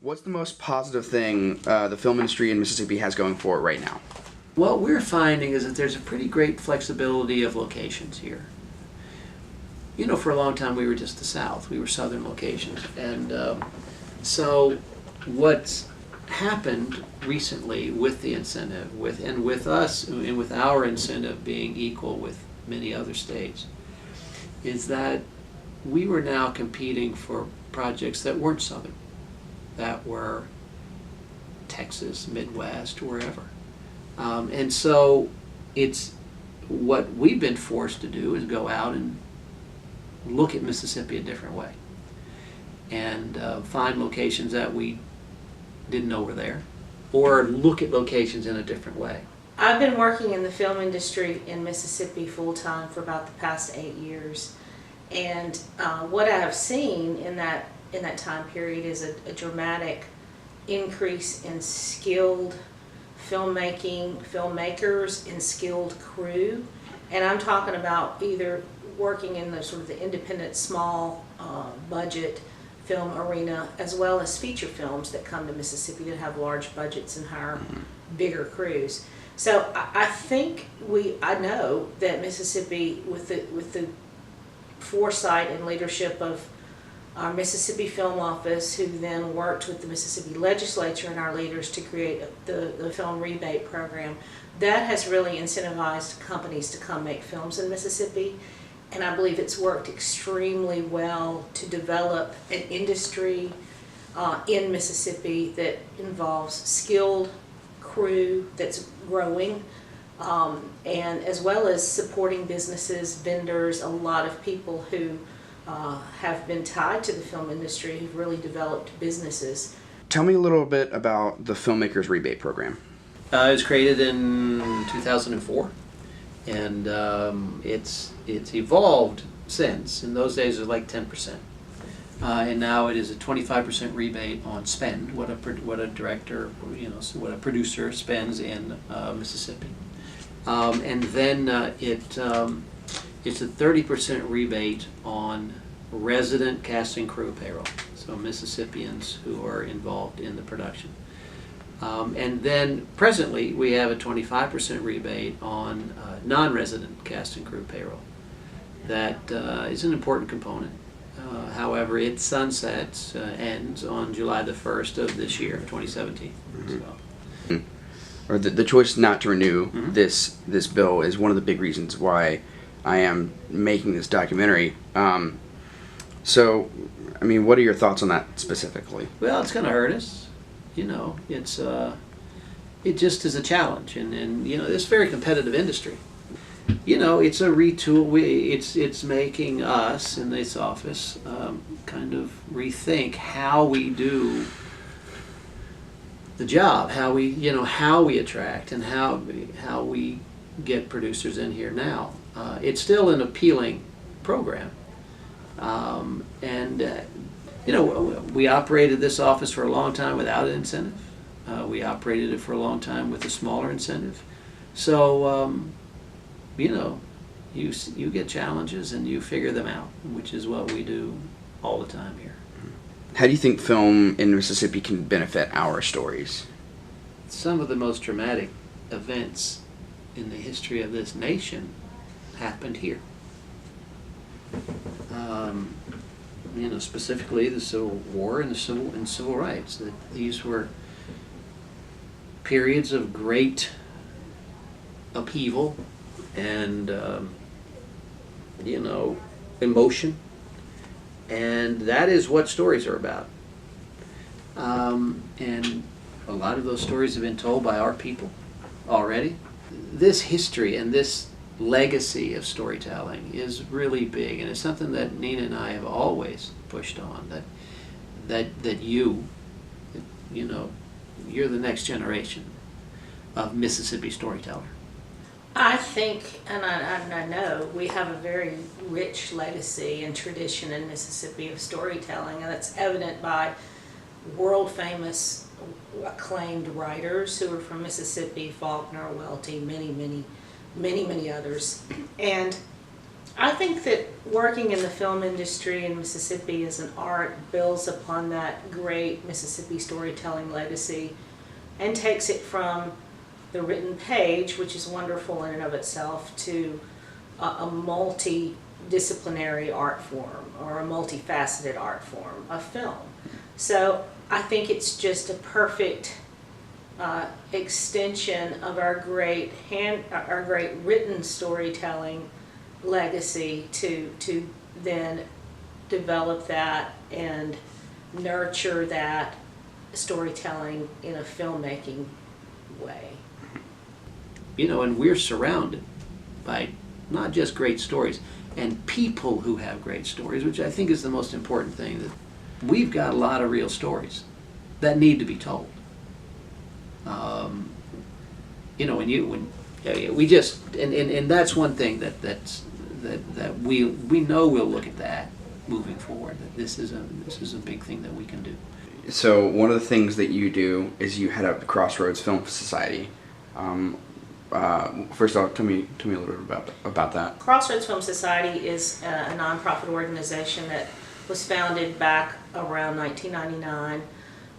What's the most positive thing the film industry in Mississippi has going for it right now? What we're finding is that there's a pretty great flexibility of locations here. You know, for a long time we were just the South. We were Southern locations. And so what's happened recently with the incentive, with us, and with our incentive being equal with many other states, is that we were now competing for projects that weren't Southern, that were Texas, Midwest, wherever. And so it's what we've been forced to do is go out and look at Mississippi a different way and find locations that we didn't know were there, or look at locations in a different way. I've been working in the film industry in Mississippi full-time for about the past 8 years, and what I have seen in that time period is a dramatic increase in skilled filmmakers, and skilled crew. And I'm talking about either working in the sort of the independent small budget film arena, as well as feature films that come to Mississippi that have large budgets and hire bigger crews. So I think I know that Mississippi, with the foresight and leadership of our Mississippi Film Office, who then worked with the Mississippi Legislature and our leaders to create the film rebate program, that has really incentivized companies to come make films in Mississippi. And I believe it's worked extremely well to develop an industry in Mississippi that involves skilled crew that's growing, and as well as supporting businesses, vendors, a lot of people who have been tied to the film industry who've really developed businesses. Tell me a little bit about the Filmmakers Rebate Program. It was created in 2004, and it's evolved since. In those days it was like 10%, and now it is a 25% rebate on spend, what a director, what a producer spends in Mississippi, and then it's a 30% rebate on resident cast and crew payroll, so Mississippians who are involved in the production. And then presently we have a 25% rebate on non-resident cast and crew payroll. That is an important component. However, it sunsets, ends on July the 1st of this year, 2017. So. Or the choice not to renew this bill is one of the big reasons why I am making this documentary. So, I mean, what are your thoughts on that specifically? Well, it's going to hurt us. It's it just is a challenge, and it's a very competitive industry. It's a retool. It's making us in this office kind of rethink how we do the job, how we attract, and how we get producers in here now. It's still an appealing program, we operated this office for a long time without an incentive. We operated it for a long time with a smaller incentive. So, you get challenges and you figure them out, which is what we do all the time here. How do you think film in Mississippi can benefit our stories? Some of the most dramatic events in the history of this nation happened here. Specifically the Civil War and civil rights. These were periods of great upheaval and emotion, and that is what stories are about. And a lot of those stories have been told by our people already. This history and this legacy of storytelling is really big, and it's something that Nina and I have always pushed on, that you're the next generation of Mississippi storyteller. I think, and I know, we have a very rich legacy and tradition in Mississippi of storytelling, and that's evident by world-famous, acclaimed writers who are from Mississippi, Faulkner, Welty, many others. And I think that working in the film industry in Mississippi as an art builds upon that great Mississippi storytelling legacy and takes it from the written page, which is wonderful in and of itself, to a multidisciplinary art form or a multifaceted art form of film. So I think it's just a perfect extension of our great written storytelling legacy to then develop that and nurture that storytelling in a filmmaking way. You know, and we're surrounded by not just great stories and people who have great stories, which I think is the most important thing. That we've got a lot of real stories that need to be told. You know, we just and that's one thing that we know we'll look at that moving forward. That this is a big thing that we can do. So one of the things that you do is you head up the Crossroads Film Society. First off, tell me a little bit about that. Crossroads Film Society is a nonprofit organization that was founded back around 1999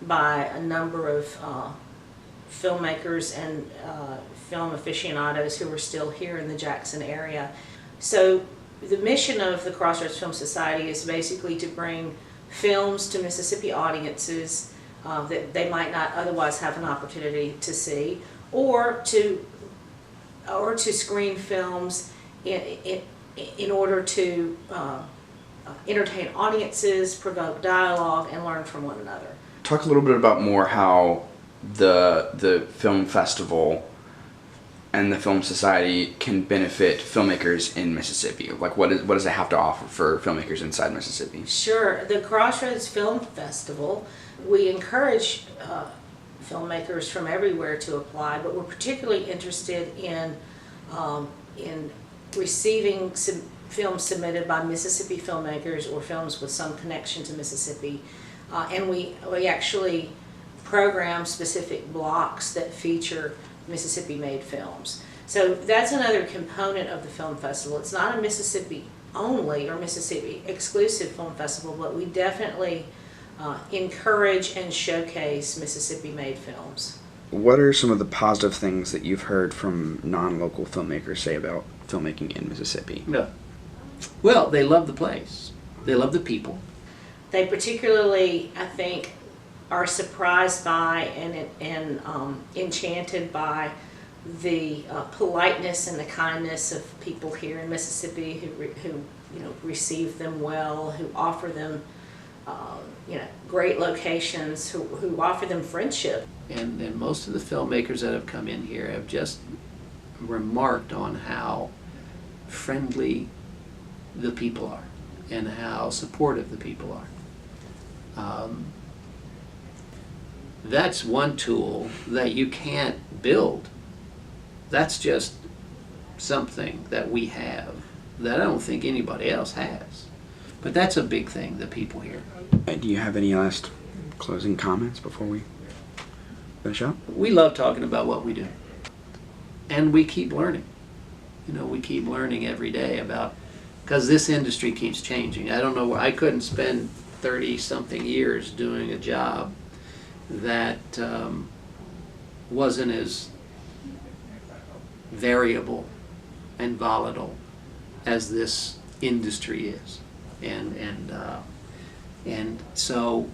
by a number of filmmakers and film aficionados who were still here in the Jackson area. So the mission of the Crossroads Film Society is basically to bring films to Mississippi audiences that they might not otherwise have an opportunity to see, or to screen films in order to entertain audiences, provoke dialogue, and learn from one another. Talk a little bit about more how the film festival and the Film Society can benefit filmmakers in Mississippi. Like, what does it have to offer for filmmakers inside Mississippi? Sure. The Crossroads Film Festival, we encourage filmmakers from everywhere to apply, but we're particularly interested in receiving films submitted by Mississippi filmmakers or films with some connection to Mississippi. And we actually program specific blocks that feature Mississippi-made films. So that's another component of the film festival. It's not a Mississippi only or Mississippi exclusive film festival, but we definitely encourage and showcase Mississippi-made films. What are some of the positive things that you've heard from non-local filmmakers say about filmmaking in Mississippi? No. Well, they love the place. They love the people. They particularly, I think, are surprised by and enchanted by the politeness and the kindness of people here in Mississippi who receive them well, who offer them great locations, who offer them friendship. And most of the filmmakers that have come in here have just remarked on how friendly the people are and how supportive the people are. That's one tool that you can't build. That's just something that we have that I don't think anybody else has. But that's a big thing, the people here. Do you have any last closing comments before we finish up? We love talking about what we do. And we keep learning. We keep learning every day because this industry keeps changing. I don't know, I couldn't spend 30-something years doing a job that wasn't as variable and volatile as this industry is, and so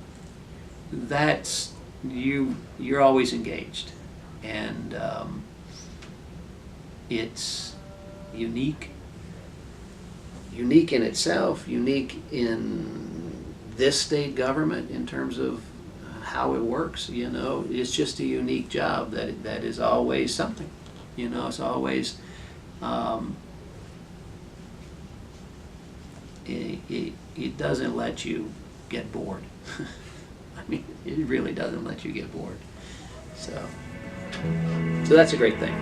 that's you're always engaged, and it's unique in itself, unique in this state government in terms of how it works. It's just a unique job that is always something. It's always it doesn't let you get bored. I mean, it really doesn't let you get bored. So that's a great thing.